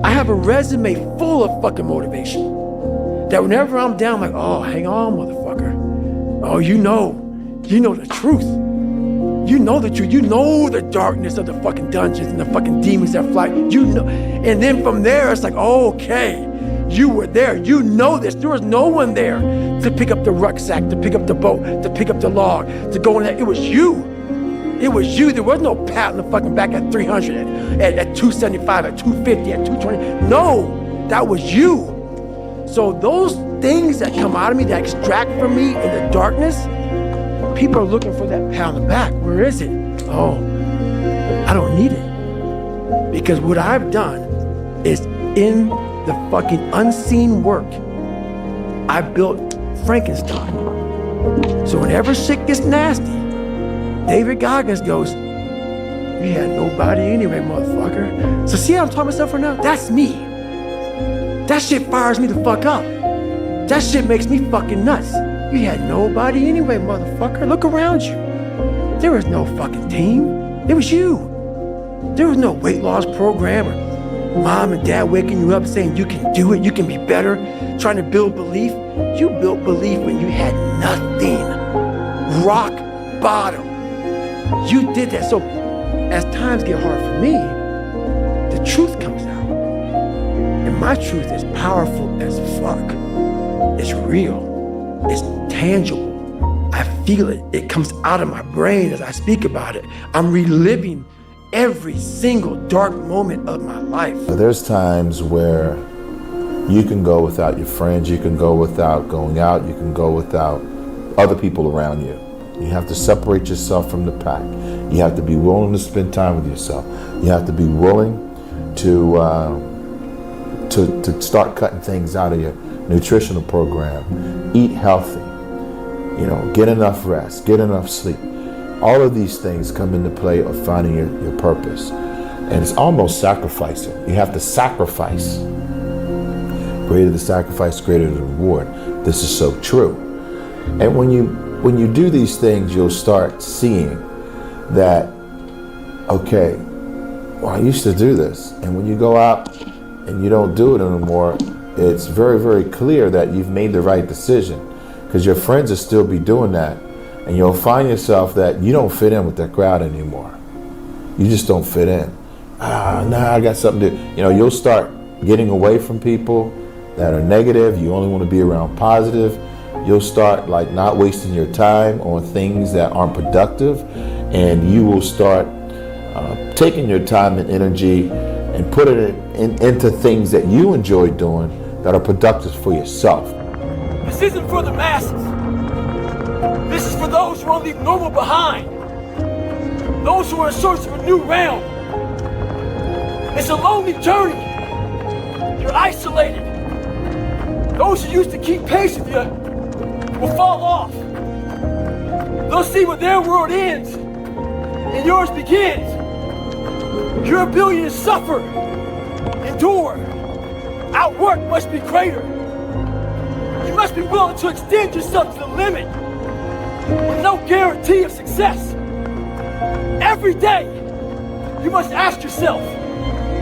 I have a resume full of fucking motivation. That whenever I'm down, I'm like, oh, hang on, motherfucker. Oh, you know the truth. You know the truth. You know the darkness of the fucking dungeons and the fucking demons that fly. You know, and then from there, it's like, oh, okay, you were there. You know this. There was no one there to pick up the rucksack, to pick up the boat, to pick up the log, to go in there. It was you. It was you. There was no pat on the fucking back at 300, at 275, at 250, at 220. No, that was you. So those things that come out of me, that extract from me in the darkness, people are looking for that pat on the back. Where is it? Oh, I don't need it. Because what I've done is in the fucking unseen work, I built Frankenstein. So whenever shit gets nasty, David Goggins goes, you had nobody anyway, motherfucker. So see how I'm talking myself right now? That's me. That shit fires me the fuck up. That shit makes me fucking nuts. You had nobody anyway, motherfucker. Look around you. There was no fucking team. It was you. There was no weight loss program or mom and dad waking you up saying you can do it, you can be better, trying to build belief. You built belief when you had nothing. Rock bottom. You did that. So as times get hard for me, the truth comes out. And my truth is powerful as fuck. It's real. It's tangible. I feel it. It comes out of my brain as I speak about it. I'm reliving every single dark moment of my life. There's times where you can go without your friends, you can go without going out, you can go without other people around you. You have to separate yourself from the pack. You have to be willing to spend time with yourself. You have to be willing to start cutting things out of your nutritional program. Eat healthy. Get enough rest, get enough sleep. All of these things come into play of finding your purpose. And it's almost sacrificing. You have to sacrifice. Greater the sacrifice, greater the reward. This is so true. And when you do these things, you'll start seeing that, okay, well, I used to do this. And when you go out and you don't do it anymore, it's very, very clear that you've made the right decision, because your friends will still be doing that. And you'll find yourself that you don't fit in with that crowd anymore. You just don't fit in. I got something to do. You'll start getting away from people that are negative. You only want to be around positive. You'll start not wasting your time on things that aren't productive, and you will start taking your time and energy and putting it into things that you enjoy doing that are productive for yourself. This isn't for the masses. This is for those who want to leave normal behind. Those who are in search of a new realm. It's a lonely journey. You're isolated. Those who used to keep pace with you will fall off. They'll see where their world ends and yours begins. Your ability to suffer, endure, outwork must be greater. You must be willing to extend yourself to the limit with no guarantee of success. Every day, you must ask yourself,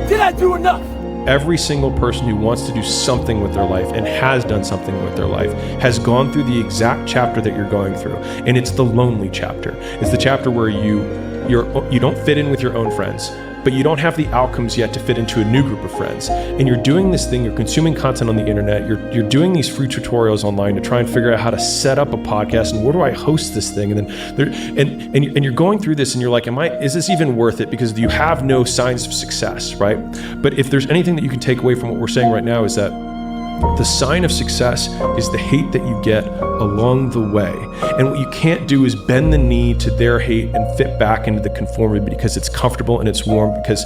did I do enough? Every single person who wants to do something with their life and has done something with their life has gone through the exact chapter that you're going through. And it's the lonely chapter. It's the chapter where you don't fit in with your own friends, but you don't have the outcomes yet to fit into a new group of friends. And you're doing this thing, you're consuming content on the internet, you're doing these free tutorials online to try and figure out how to set up a podcast and where do I host this thing? And then you're going through this and you're like, is this even worth it? Because you have no signs of success, right? But if there's anything that you can take away from what we're saying right now, is that the sign of success is the hate that you get along the way. And what you can't do is bend the knee to their hate and fit back into the conformity because it's comfortable and it's warm. Because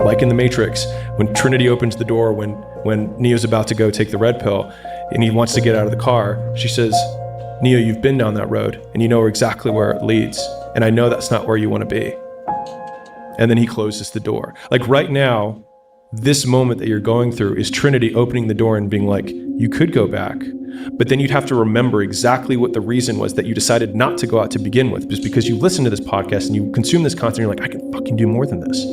like in the Matrix, when Trinity opens the door, when Neo's about to go take the red pill and he wants to get out of the car, she says, Neo, you've been down that road and you know exactly where it leads. And I know that's not where you want to be. And then he closes the door. Like right now, this moment that you're going through is Trinity opening the door and being like, you could go back. But then you'd have to remember exactly what the reason was that you decided not to go out to begin with, just because you listen to this podcast and you consume this content, you're like, I can fucking do more than this.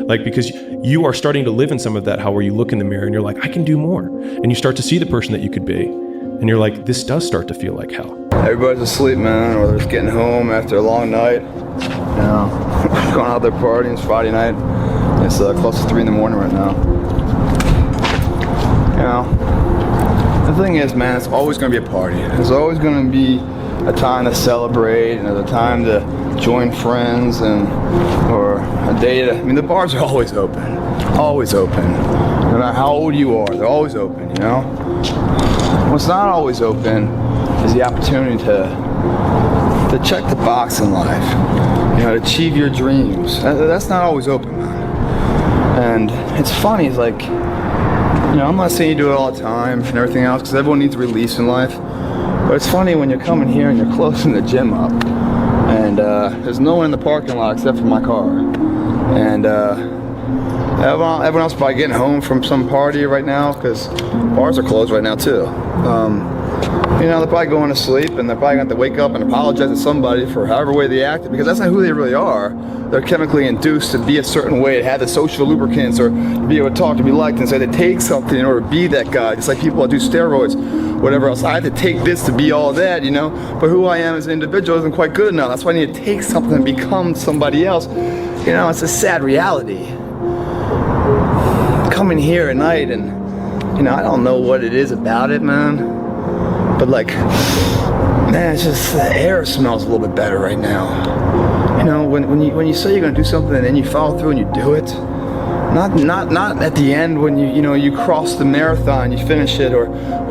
Like, because you are starting to live in some of that hell where you look in the mirror and you're like, I can do more. And you start to see the person that you could be. And you're like, this does start to feel like hell. Everybody's asleep, man, or they're just getting home after a long night. You know, going out there partying. It's Friday night. It's close to 3 in the morning right now. You know, the thing is, man, it's always going to be a party. There's always going to be a time to celebrate and a time to join friends or a day to, I mean, the bars are always open. Always open. No matter how old you are, they're always open, you know? What's not always open is the opportunity to check the box in life, you know, to achieve your dreams. That's not always open, man. And it's funny, it's like, you know, I'm not saying you do it all the time and everything else, because everyone needs release in life. But it's funny when you're coming here and you're closing the gym up, and there's no one in the parking lot except for my car. And everyone else probably getting home from some party right now, because bars are closed right now too. You know, they're probably going to sleep, and they're probably going to have to wake up and apologize to somebody for however way they acted, because that's not who they really are. They're chemically induced to be a certain way, to have the social lubricants, or to be able to talk, to be liked, and say they take something in order to be that guy. It's like people that do steroids, whatever else. I have to take this to be all that, you know, but who I am as an individual isn't quite good enough. That's why I need to take something and become somebody else. You know, it's a sad reality. Coming here at night, and, you know, I don't know what it is about it, man. But like, man, it's just the air smells a little bit better right now. You know, when you say you're gonna do something and then you follow through and you do it, not at the end when you cross the marathon, you finish it, or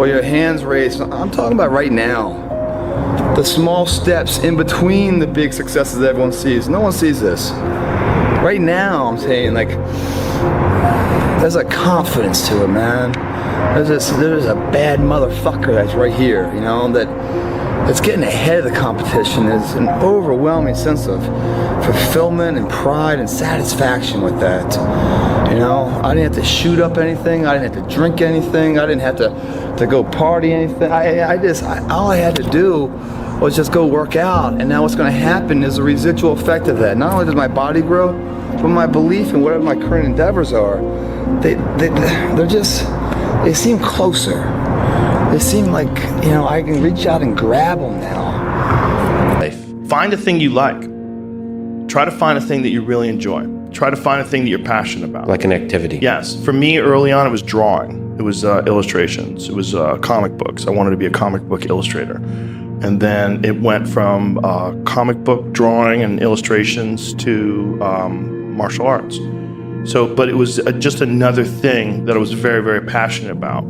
your hands raised. I'm talking about right now. The small steps in between the big successes that everyone sees. No one sees this. Right now, I'm saying, like, there's a confidence to it, man. There's a bad motherfucker that's right here, you know, that's getting ahead of the competition. There's an overwhelming sense of fulfillment and pride and satisfaction with that. You know, I didn't have to shoot up anything. I didn't have to drink anything. I didn't have to go party anything. All I had to do was just go work out. And now what's going to happen is a residual effect of that. Not only does my body grow, but my belief in whatever my current endeavors are, they seem closer. They seem like, you know, I can reach out and grab them now. Find a thing you like. Try to find a thing that you really enjoy. Try to find a thing that you're passionate about. Like an activity. Yes. For me, early on, it was drawing. It was illustrations. It was comic books. I wanted to be a comic book illustrator. And then it went from comic book drawing and illustrations to martial arts. So, but it was just another thing that I was very, very passionate about.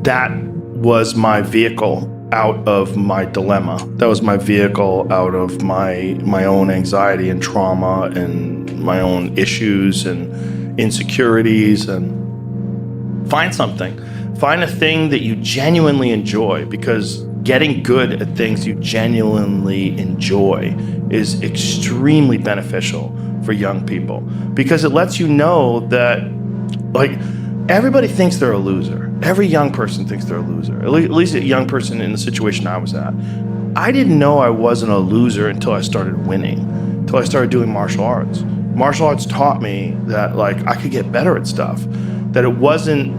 That was my vehicle out of my dilemma. That was my vehicle out of my own anxiety and trauma and my own issues and insecurities. And find something. Find a thing that you genuinely enjoy, because getting good at things you genuinely enjoy is extremely beneficial for young people, because it lets you know that, like, everybody thinks they're a loser. Every young person thinks they're a loser, at least a young person in the situation I was at. I didn't know I wasn't a loser until I started winning, until I started doing martial arts. Martial arts taught me that, like, I could get better at stuff, that I wasn't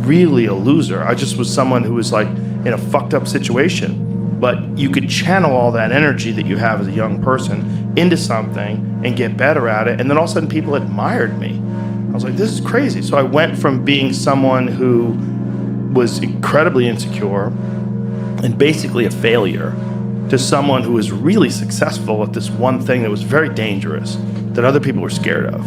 really a loser. I just was someone who was, like, in a fucked up situation. But you could channel all that energy that you have as a young person into something and get better at it. And then all of a sudden people admired me. I was like, this is crazy. So I went from being someone who was incredibly insecure and basically a failure to someone who was really successful at this one thing that was very dangerous, that other people were scared of.